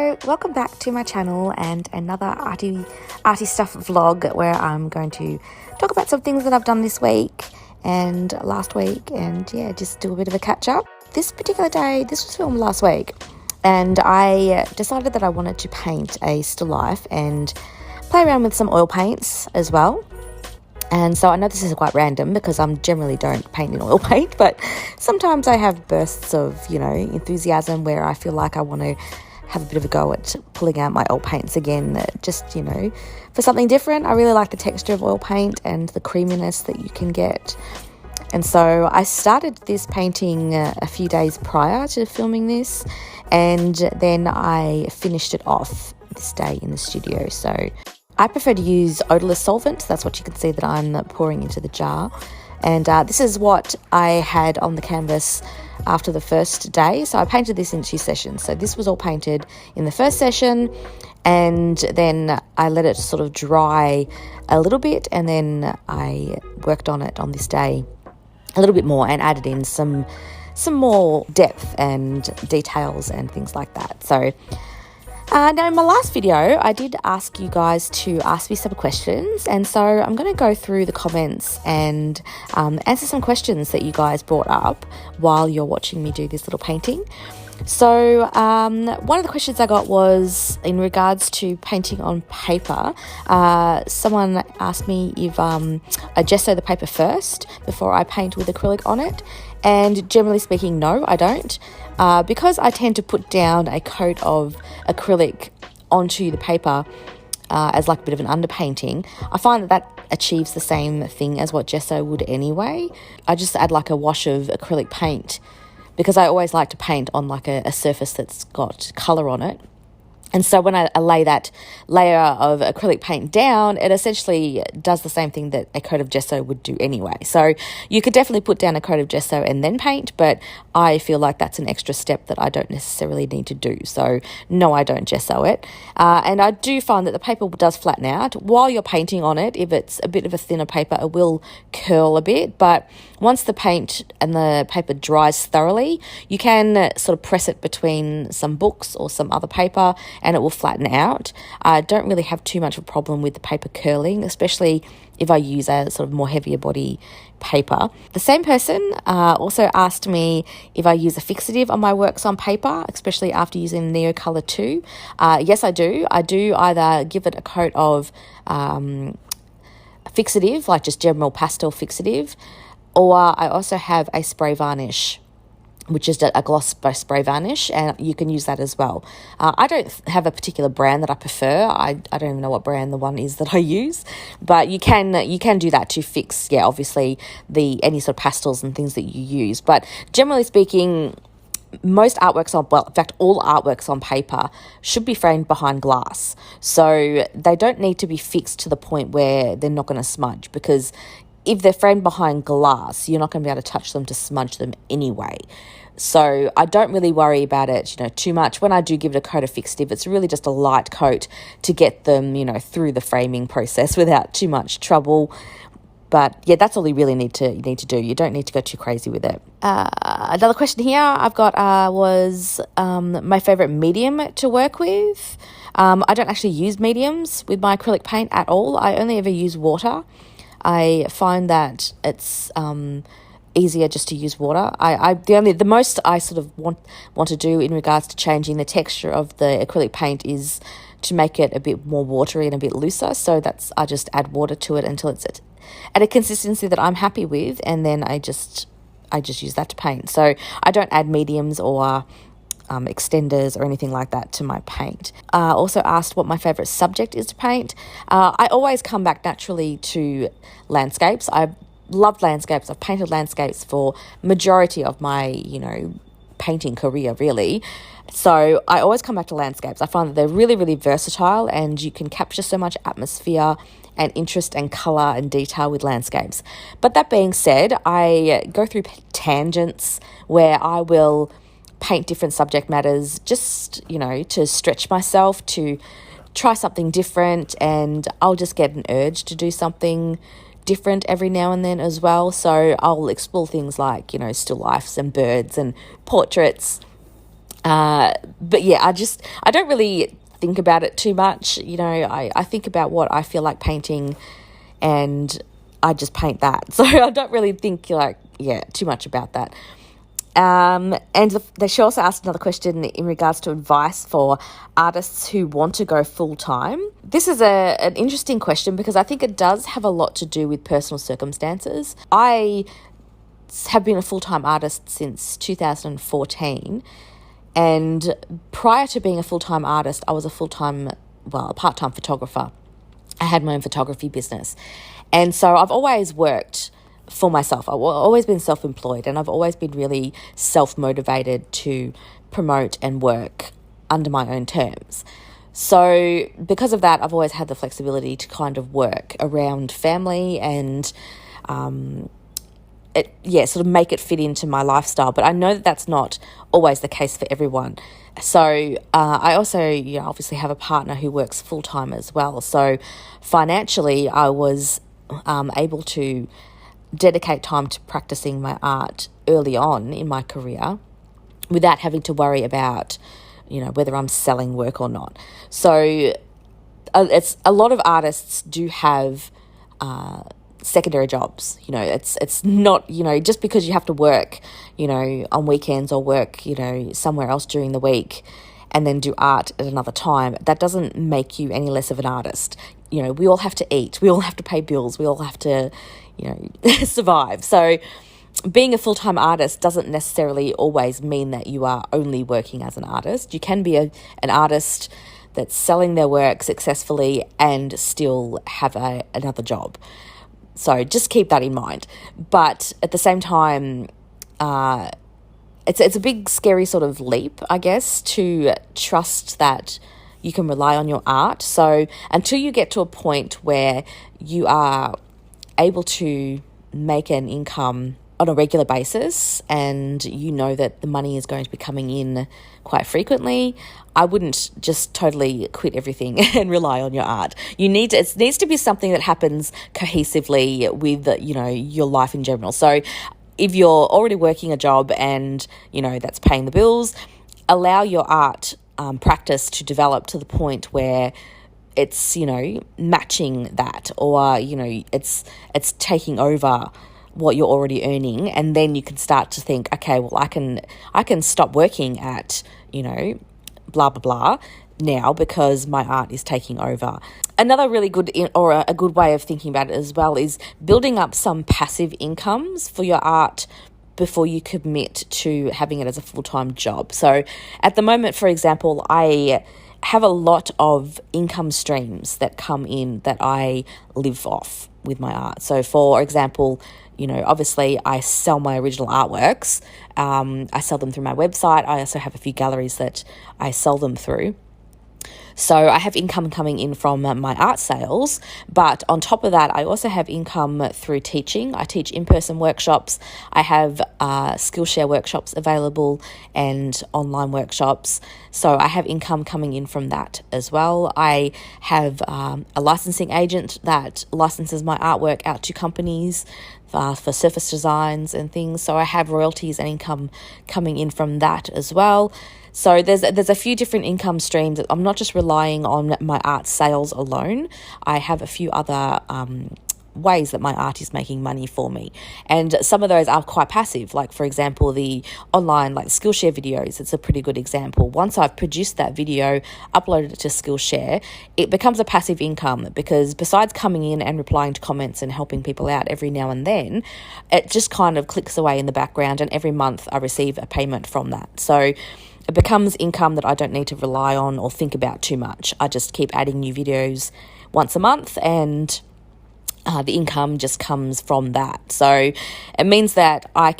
Hello, welcome back to my channel and another arty stuff vlog where I'm going to talk about some things that I've done this week and last week, and yeah, just do a bit of a catch up. This particular day, this was filmed last week, and I decided that I wanted to paint a still life and play around with some oil paints as well. And so I know this is quite random because I generally don't paint in oil paint, but sometimes I have bursts of, enthusiasm where I feel like I want to have a bit of a go at pulling out my oil paints again, just, for something different. I really like the texture of oil paint and the creaminess that you can get. And so I started this painting a few days prior to filming this, and then I finished it off this day in the studio. So I prefer to use odorless solvent. That's what you can see that I'm pouring into the jar. And this is what I had on the canvas after the first day. So I painted this in 2 sessions. So this was all painted in the first session, and then I let it sort of dry a little bit, and then I worked on it on this day a little bit more and added in some more depth and details and things like that. So now, in my last video, I did ask you guys to ask me some questions, and so I'm going to go through the comments and answer some questions that you guys brought up while you're watching me do this little painting. So one of the questions I got was in regards to painting on paper. Someone asked me if I gesso the paper first before I paint with acrylic on it, and generally speaking, no, I don't. Because I tend to put down a coat of acrylic onto the paper as like a bit of an underpainting, I find that achieves the same thing as what gesso would anyway. I just add like a wash of acrylic paint because I always like to paint on like a surface that's got colour on it. And so when I lay that layer of acrylic paint down, it essentially does the same thing that a coat of gesso would do anyway. So you could definitely put down a coat of gesso and then paint, but I feel like that's an extra step that I don't necessarily need to do. So no, I don't gesso it. And I do find that the paper does flatten out. While you're painting on it, if it's a bit of a thinner paper, it will curl a bit. But once the paint and the paper dries thoroughly, you can sort of press it between some books or some other paper, and it will flatten out. I don't really have too much of a problem with the paper curling, especially if I use a sort of more heavier body paper. The same person also asked me if I use a fixative on my works on paper, especially after using Watercolour 2. Yes, I do. I do either give it a coat of fixative, like just general pastel fixative, or I also have a spray varnish, which is a gloss spray varnish, and you can use that as well. I don't have a particular brand that I prefer. I don't even know what brand the one is that I use, but you can do that to fix, obviously any sort of pastels and things that you use. But generally speaking, most artworks in fact, all artworks on paper should be framed behind glass. So they don't need to be fixed to the point where they're not going to smudge, because if they're framed behind glass, you're not going to be able to touch them to smudge them anyway. So I don't really worry about it, too much. When I do give it a coat of fixative, it's really just a light coat to get them, through the framing process without too much trouble. But yeah, that's all you really need to do. You don't need to go too crazy with it. Another question here I've got was my favourite medium to work with. I don't actually use mediums with my acrylic paint at all. I only ever use water. I find that it's easier just to use water. The most I sort of want to do in regards to changing the texture of the acrylic paint is to make it a bit more watery and a bit looser. So I just add water to it until it's at a consistency that I'm happy with, and then I just use that to paint. So I don't add mediums or extenders or anything like that to my paint. Also asked what my favourite subject is to paint. I always come back naturally to landscapes. I loved landscapes. I've painted landscapes for majority of my, painting career, really. So I always come back to landscapes. I find that they're really, really versatile, and you can capture so much atmosphere and interest and colour and detail with landscapes. But that being said, I go through tangents where I will paint different subject matters just, to stretch myself, to try something different, and I'll just get an urge to do something different every now and then as well. So I'll explore things like, still lifes and birds and portraits But yeah, I don't really think about it too much. You know, I think about what I feel like painting, and I just paint that. So I don't really think too much about that. She also asked another question in regards to advice for artists who want to go full time. This is an interesting question because I think it does have a lot to do with personal circumstances. I have been a full-time artist since 2014, and prior to being a full-time artist, I was a part-time photographer. I had my own photography business. And so I've always worked for myself. I've always been self-employed, and I've always been really self-motivated to promote and work under my own terms. So because of that, I've always had the flexibility to kind of work around family and sort of make it fit into my lifestyle. But I know that that's not always the case for everyone. So I also, obviously have a partner who works full-time as well. So financially, I was able to dedicate time to practicing my art early on in my career without having to worry about, whether I'm selling work or not. So it's a lot of artists do have secondary jobs. It's not, just because you have to work, on weekends or work, somewhere else during the week and then do art at another time, that doesn't make you any less of an artist. We all have to eat, we all have to pay bills, we all have to, survive. So being a full-time artist doesn't necessarily always mean that you are only working as an artist. You can be an artist that's selling their work successfully and still have another job. So just keep that in mind. But at the same time, it's a big, scary sort of leap, I guess, to trust that you can rely on your art. So until you get to a point where you are able to make an income on a regular basis and you know that the money is going to be coming in quite frequently, I wouldn't just totally quit everything and rely on your art. It needs to be something that happens cohesively with, your life in general. So if you're already working a job and, that's paying the bills, allow your art practice to develop to the point where it's, matching that, or, it's taking over what you're already earning, and then you can start to think, okay, well, I can stop working at, blah, blah, blah now because my art is taking over. Another really good a good way of thinking about it as well is building up some passive incomes for your art before you commit to having it as a full-time job. So at the moment, for example, I have a lot of income streams that come in that I live off with my art. So for example, obviously I sell my original artworks. I sell them through my website. I also have a few galleries that I sell them through. So I have income coming in from my art sales, but on top of that, I also have income through teaching. I teach in-person workshops. I have Skillshare workshops available and online workshops. So I have income coming in from that as well. I have a licensing agent that licenses my artwork out to companies for surface designs and things. So I have royalties and income coming in from that as well. So there's a few different income streams. I'm not just relying on my art sales alone. I have a few other ways that my art is making money for me. And some of those are quite passive. Like, for example, the online Skillshare videos. It's a pretty good example. Once I've produced that video, uploaded it to Skillshare, it becomes a passive income because besides coming in and replying to comments and helping people out every now and then, it just kind of clicks away in the background, and every month I receive a payment from that. So it becomes income that I don't need to rely on or think about too much. I just keep adding new videos once a month, and the income just comes from that. So it means that I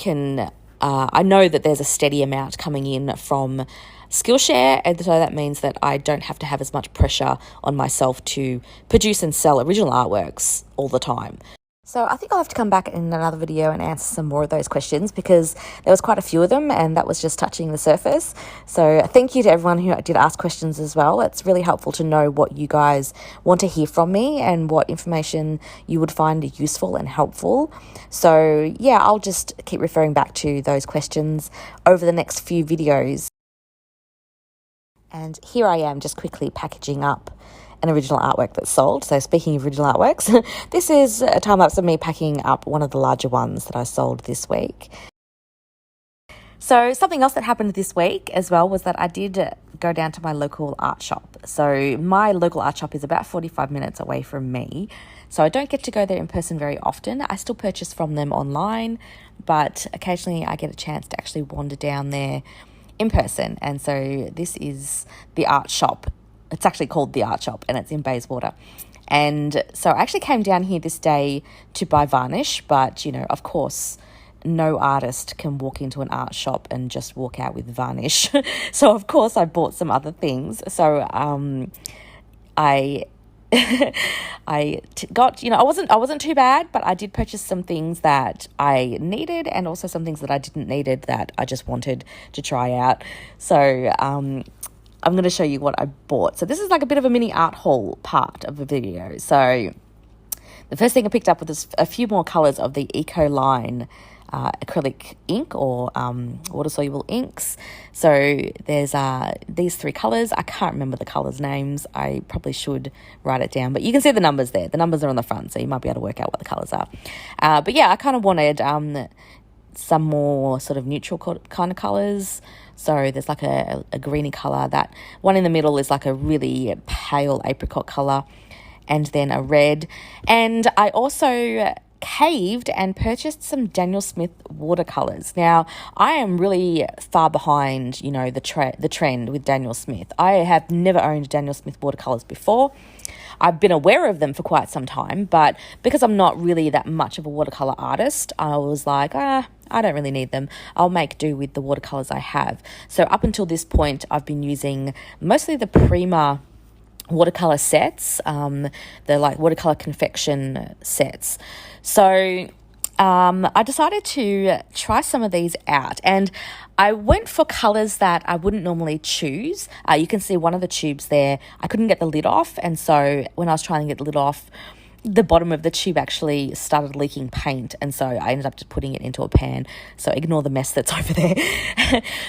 know that there's a steady amount coming in from Skillshare, and so that means that I don't have to have as much pressure on myself to produce and sell original artworks all the time. So I think I'll have to come back in another video and answer some more of those questions because there was quite a few of them and that was just touching the surface. So thank you to everyone who did ask questions as well. It's really helpful to know what you guys want to hear from me and what information you would find useful and helpful. So yeah, I'll just keep referring back to those questions over the next few videos. And here I am just quickly packaging up an original artwork that's sold. So speaking of original artworks, this is a time-lapse of me packing up one of the larger ones that I sold this week. So something else that happened this week as well was that I did go down to my local art shop. So my local art shop is about 45 minutes away from me. So I don't get to go there in person very often. I still purchase from them online, but occasionally I get a chance to actually wander down there in person. And so this is the art shop. It's actually called the art shop, and it's in Bayswater. And so I actually came down here this day to buy varnish, but, you know, of course, no artist can walk into an art shop and just walk out with varnish. So, of course, I bought some other things. So I got, you know, I wasn't too bad, but I did purchase some things that I needed and also some things that I didn't needed that I just wanted to try out. So I'm going to show you what I bought. So this is like a bit of a mini art haul part of the video. So the first thing I picked up was a few more colours of the Eco Line acrylic ink or water-soluble inks. So there's these 3 colours. I can't remember the colours' names. I probably should write it down. But you can see the numbers there. The numbers are on the front, so you might be able to work out what the colours are. But yeah, I kind of wanted some more sort of neutral kind of colours. So there's like a greeny colour. That one in the middle is like a really pale apricot colour, and then a red. And I also caved and purchased some Daniel Smith watercolours. Now, I am really far behind, you know, the trend with Daniel Smith. I have never owned Daniel Smith watercolours before. I've been aware of them for quite some time, but because I'm not really that much of a watercolour artist, I was like, I don't really need them. I'll make do with the watercolours I have. So up until this point, I've been using mostly the Prima watercolour sets, the like watercolour confection sets. So I decided to try some of these out, and I went for colours that I wouldn't normally choose. You can see one of the tubes there, I couldn't get the lid off, and so when I was trying to get the lid off, the bottom of the tube actually started leaking paint, and so I ended up just putting it into a pan. So ignore the mess that's over there.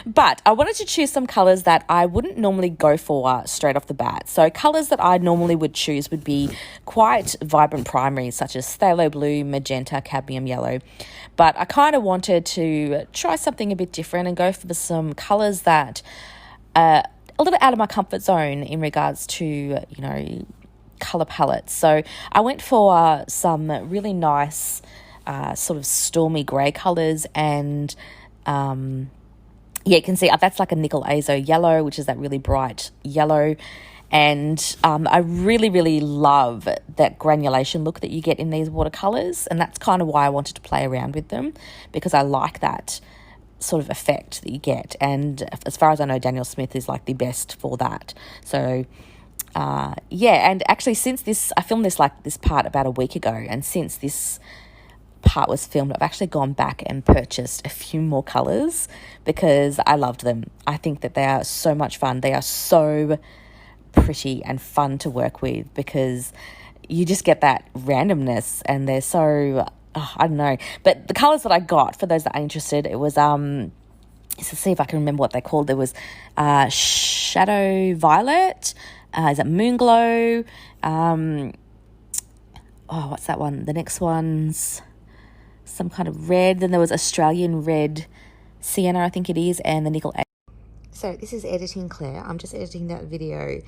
But I wanted to choose some colours that I wouldn't normally go for straight off the bat. So colours that I normally would choose would be quite vibrant primaries, such as phthalo blue, magenta, cadmium yellow. But I kind of wanted to try something a bit different and go for some colours that are a little out of my comfort zone in regards to, you know, colour palettes. So I went for some really nice sort of stormy grey colours, and yeah, you can see that's like a nickel azo yellow, which is that really bright yellow. And I really, really love that granulation look that you get in these watercolours, and that's kind of why I wanted to play around with them, because I like that sort of effect that you get. And as far as I know, Daniel Smith is like the best for that. So yeah, and actually since I filmed this part about a week ago, and since this part was filmed, I've actually gone back and purchased a few more colours because I loved them. I think that they are so much fun. They are so pretty and fun to work with because you just get that randomness, and they're so, I don't know. But the colours that I got, for those that are interested, it was, let's see if I can remember what they're called. There was Shadow Violet, is it Moonglow? What's that one? The next one's some kind of red. Then there was Australian Red Sienna, I think it is, and the Nickel. So this is Editing Claire. I'm just editing that video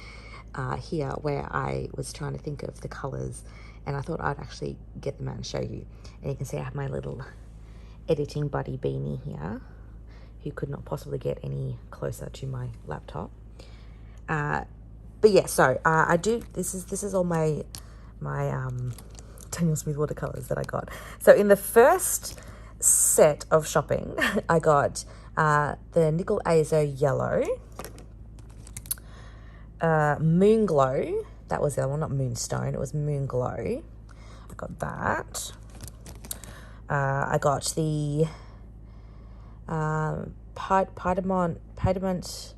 here where I was trying to think of the colours, and I thought I'd actually get them out and show you. And you can see I have my little editing buddy Beanie here, who could not possibly get any closer to my laptop. But yeah, so I do. This is all my Daniel Smith watercolors that I got. So in the first set of shopping, I got the Nickel Azo Yellow, Moonglow. That was the other one, not Moonstone. It was Moonglow. I got that. I got the Piedmont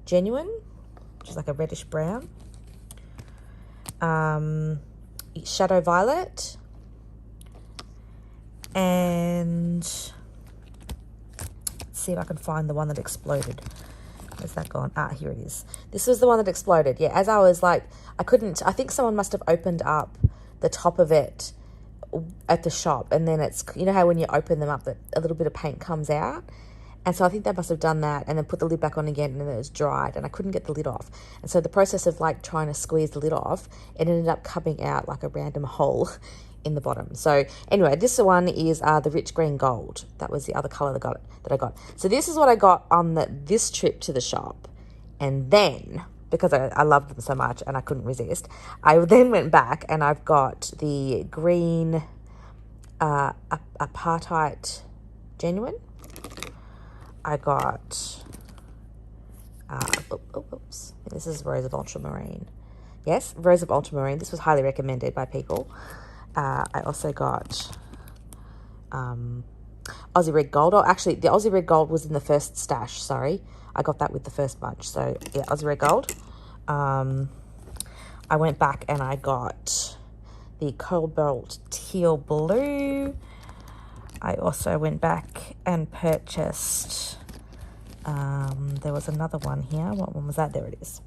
Genuine, which is like a reddish brown. Shadow Violet. And let's see if I can find the one that exploded. Where's that gone? Ah, here it is. This was the one that exploded. Yeah, as I was like, I think someone must have opened up the top of it at the shop, and then it's, you know how when you open them up that a little bit of paint comes out? And so I think they must have done that and then put the lid back on again, and then it was dried and I couldn't get the lid off. And so the process of like trying to squeeze the lid off, it ended up coming out like a random hole in the bottom. So anyway, this one is the rich green gold. That was the other color that I got. So this is what I got on this trip to the shop. And then, because I loved them so much and I couldn't resist, I then went back and I've got the green Apartheid Genuine. I got, oops, this is Rose of Ultramarine. Yes, Rose of Ultramarine. This was highly recommended by people. I also got Aussie Red Gold. Oh, actually, the Aussie Red Gold was in the first stash, sorry. I got that with the first bunch. So, yeah, Aussie Red Gold. I went back and I got the Cobalt Teal Blue. I also went back and purchased, there was another one here. What one was that? There it is.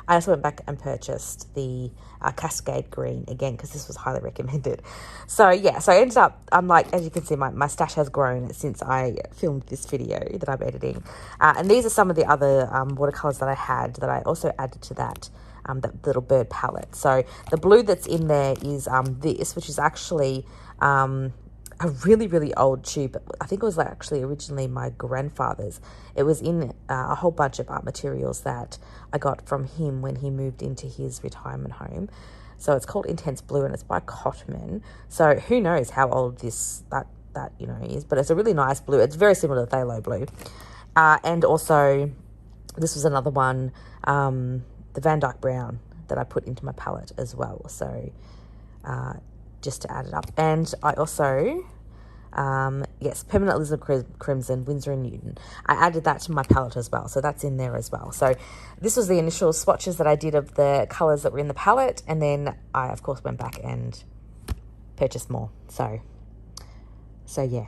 I also went back and purchased the Cascade Green again, because this was highly recommended. So yeah, so I ended up, I'm like, as you can see, my stash has grown since I filmed this video that I'm editing. And these are some of the other watercolors that I had that I also added to that little bird palette. So the blue that's in there is this, which is actually a really, really old tube. I think it was like actually originally my grandfather's. It was in a whole bunch of art materials that I got from him when he moved into his retirement home. So it's called Intense Blue and it's by Cotman. So who knows how old that you know is, but it's a really nice blue. It's very similar to Phthalo blue. And also this was another one, the Van Dyke Brown that I put into my palette as well. So just to add it up. And I also, yes, Permanent Lizard Crimson, Winsor & Newton. I added that to my palette as well, so that's in there as well. So this was the initial swatches that I did of the colours that were in the palette, and then I, of course, went back and purchased more. So yeah.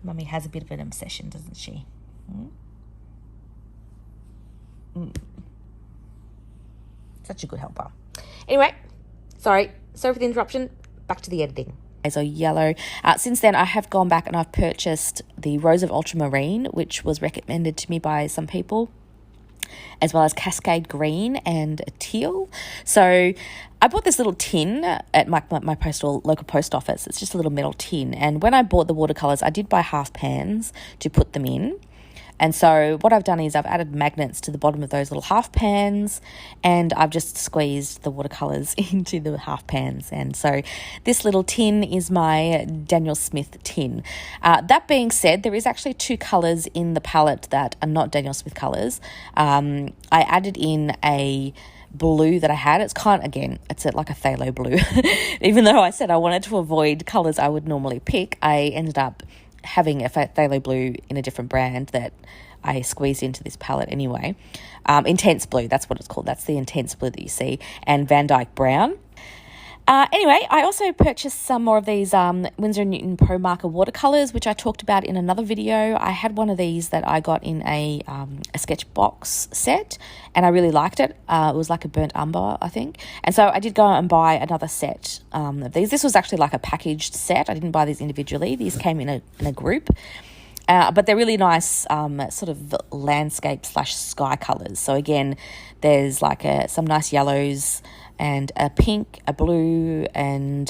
Mummy has a bit of an obsession, doesn't she? Such a good helper. Anyway, sorry for the interruption. Back to the editing. So yellow. Since then, I have gone back and I've purchased the Rose of Ultramarine, which was recommended to me by some people, as well as Cascade Green and Teal. So I bought this little tin at my local post office. It's just a little metal tin. And when I bought the watercolours, I did buy half pans to put them in. And so what I've done is I've added magnets to the bottom of those little half pans, and I've just squeezed the watercolours into the half pans. And so this little tin is my Daniel Smith tin. That being said, there is actually two colours in the palette that are not Daniel Smith colours. I added in a blue that I had. It's it's like a phthalo blue. Even though I said I wanted to avoid colours I would normally pick, I ended up having a phthalo blue in a different brand that I squeezed into this palette anyway. Intense Blue, that's what it's called. That's the Intense Blue that you see. And Van Dyke Brown. Anyway, I also purchased some more of these Winsor & Newton Pro Marker watercolours, which I talked about in another video. I had one of these that I got in a sketch box set, and I really liked it. It was like a burnt umber, I think. And so I did go and buy another set of these. This was actually like a packaged set. I didn't buy these individually. These came in a group. But they're really nice sort of landscape / sky colours. So again, there's like some nice yellows and a pink, a blue, and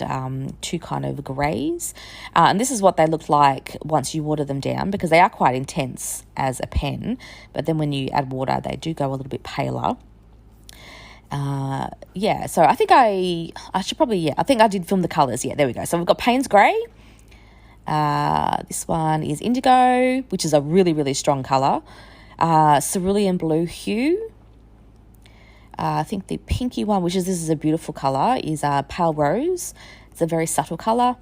two kind of greys. And this is what they look like once you water them down, because they are quite intense as a pen. But then when you add water, they do go a little bit paler. Yeah, so I think I think I did film the colours. Yeah, there we go. So we've got Payne's Grey. This one is Indigo, which is a really, really strong colour. Cerulean Blue Hue. I think the pinky one, this is a beautiful colour, is Pale Rose. It's a very subtle colour.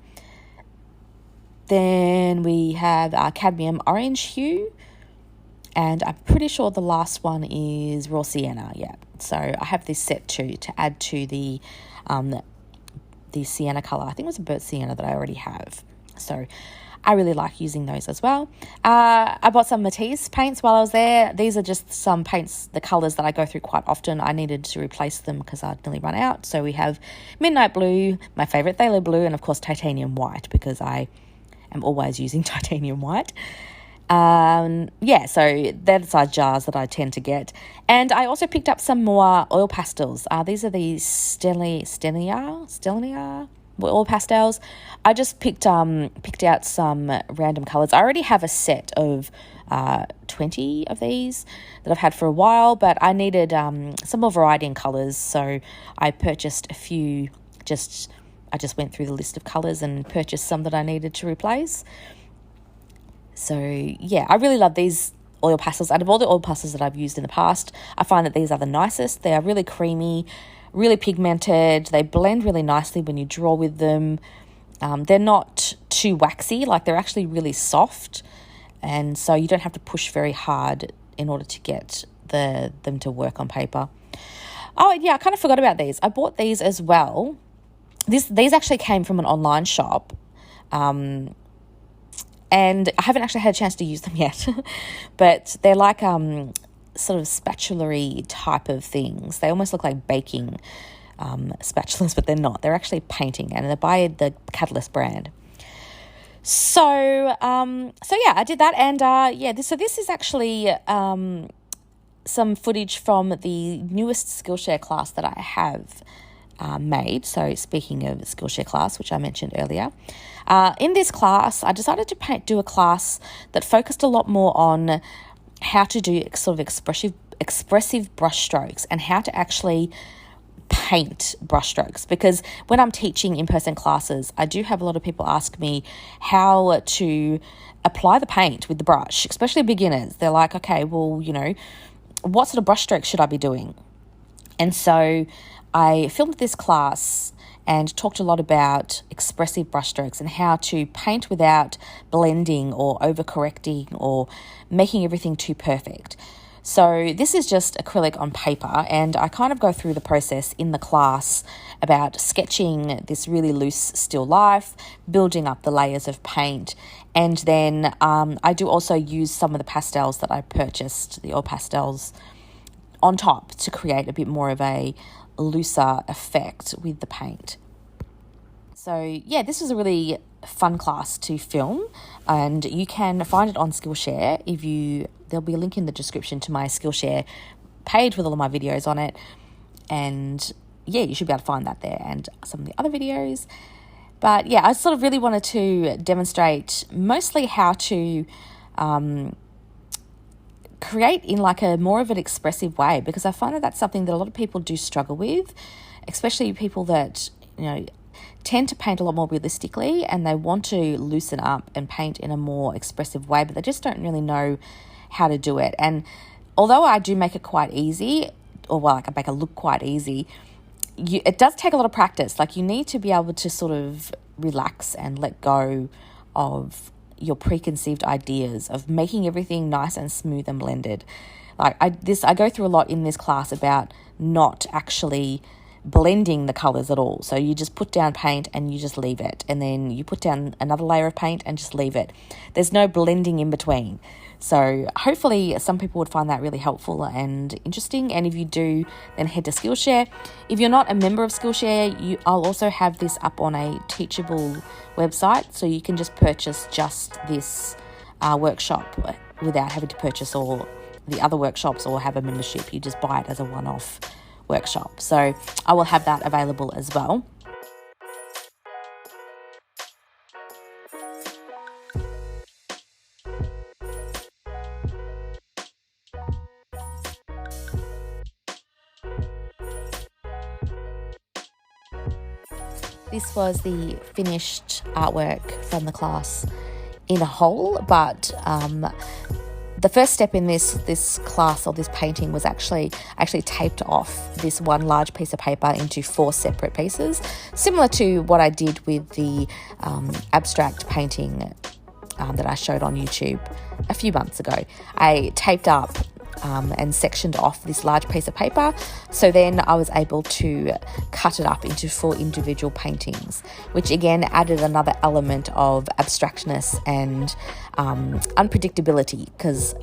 Then we have Cadmium Orange Hue. And I'm pretty sure the last one is Raw Sienna, yeah. So I have this set too to add to the sienna colour. I think it was a burnt sienna that I already have. So I really like using those as well. I bought some Matisse paints while I was there. These are just some paints, the colours that I go through quite often. I needed to replace them because I'd nearly run out. So we have Midnight Blue, my favourite Phthalo Blue, and of course Titanium White, because I am always using Titanium White. So they're the size jars that I tend to get. And I also picked up some more oil pastels. These are the Stellinia oil pastels. I just picked out some random colours. I already have a set of 20 of these that I've had for a while, but I needed some more variety in colours, so I purchased a few. I just went through the list of colours and purchased some that I needed to replace. So yeah, I really love these oil pastels. Out of all the oil pastels that I've used in the past, I find that these are the nicest. They are really creamy, really pigmented. They blend really nicely when you draw with them. They're not too waxy, like they're actually really soft, and so you don't have to push very hard in order to get them to work on paper. Oh yeah, I kind of forgot about these. I bought these as well. These actually came from an online shop, and I haven't actually had a chance to use them yet, but they're like sort of spatula-y type of things. They almost look like baking spatulas, but they're not. They're actually painting, and they're by the Catalyst brand. So yeah, I did that, and this is actually some footage from the newest Skillshare class that I have made. So speaking of Skillshare class, which I mentioned earlier, in this class, I decided to do a class that focused a lot more on how to do sort of expressive brush strokes and how to actually paint brush strokes, because when I'm teaching in-person classes, I do have a lot of people ask me how to apply the paint with the brush, especially beginners. They're like, okay, well, what sort of brush strokes should I be doing? And so I filmed this class and talked a lot about expressive brushstrokes and how to paint without blending or overcorrecting or making everything too perfect. So this is just acrylic on paper, and I kind of go through the process in the class about sketching this really loose still life, building up the layers of paint, and then I do also use some of the pastels that I purchased, the oil pastels, on top to create a bit more of a looser effect with the paint. So yeah, this was a really fun class to film, and you can find it on Skillshare. There'll be a link in the description to my Skillshare page with all of my videos on it, and yeah, you should be able to find that there and some of the other videos. But yeah, I sort of really wanted to demonstrate mostly how to create in like a more of an expressive way, because I find that that's something that a lot of people do struggle with, especially people that tend to paint a lot more realistically, and they want to loosen up and paint in a more expressive way, but they just don't really know how to do it. And although I do make it quite easy, I make it look quite easy, it does take a lot of practice. Like, you need to be able to sort of relax and let go of your preconceived ideas of making everything nice and smooth and blended. Like I go through a lot in this class about not actually blending the colors at all. So you just put down paint and you just leave it, and then you put down another layer of paint and just leave it. There's no blending in between. So hopefully some people would find that really helpful and interesting. And if you do, then head to Skillshare. If you're not a member of Skillshare, I'll also have this up on a Teachable website, so you can just purchase just this workshop without having to purchase all the other workshops or have a membership. You just buy it as a one-off workshop. So I will have that available as well. This was the finished artwork from the class in a whole, but the first step in this class or this painting was actually taped off this one large piece of paper into 4 separate pieces, similar to what I did with the abstract painting that I showed on YouTube a few months ago. I taped up and sectioned off this large piece of paper. So then I was able to cut it up into 4 individual paintings, which again added another element of abstractness and unpredictability, because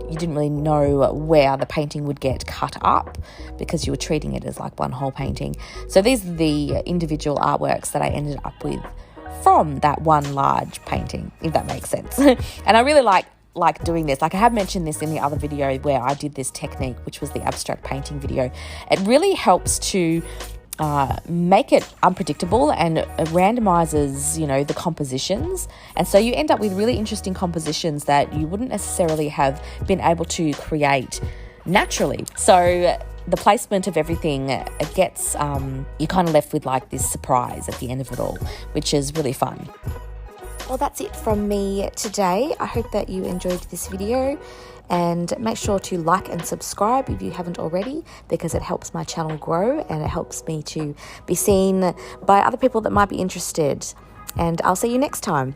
you didn't really know where the painting would get cut up because you were treating it as like one whole painting. So these are the individual artworks that I ended up with from that one large painting, if that makes sense. And I really like doing this. Like I have mentioned this in the other video where I did this technique, which was the abstract painting video. It really helps to make it unpredictable, and it randomizes, the compositions. And so you end up with really interesting compositions that you wouldn't necessarily have been able to create naturally. So the placement of everything, it gets, you're kind of left with like this surprise at the end of it all, which is really fun. Well, that's it from me today. I hope that you enjoyed this video, and make sure to like and subscribe if you haven't already, because it helps my channel grow and it helps me to be seen by other people that might be interested. And I'll see you next time.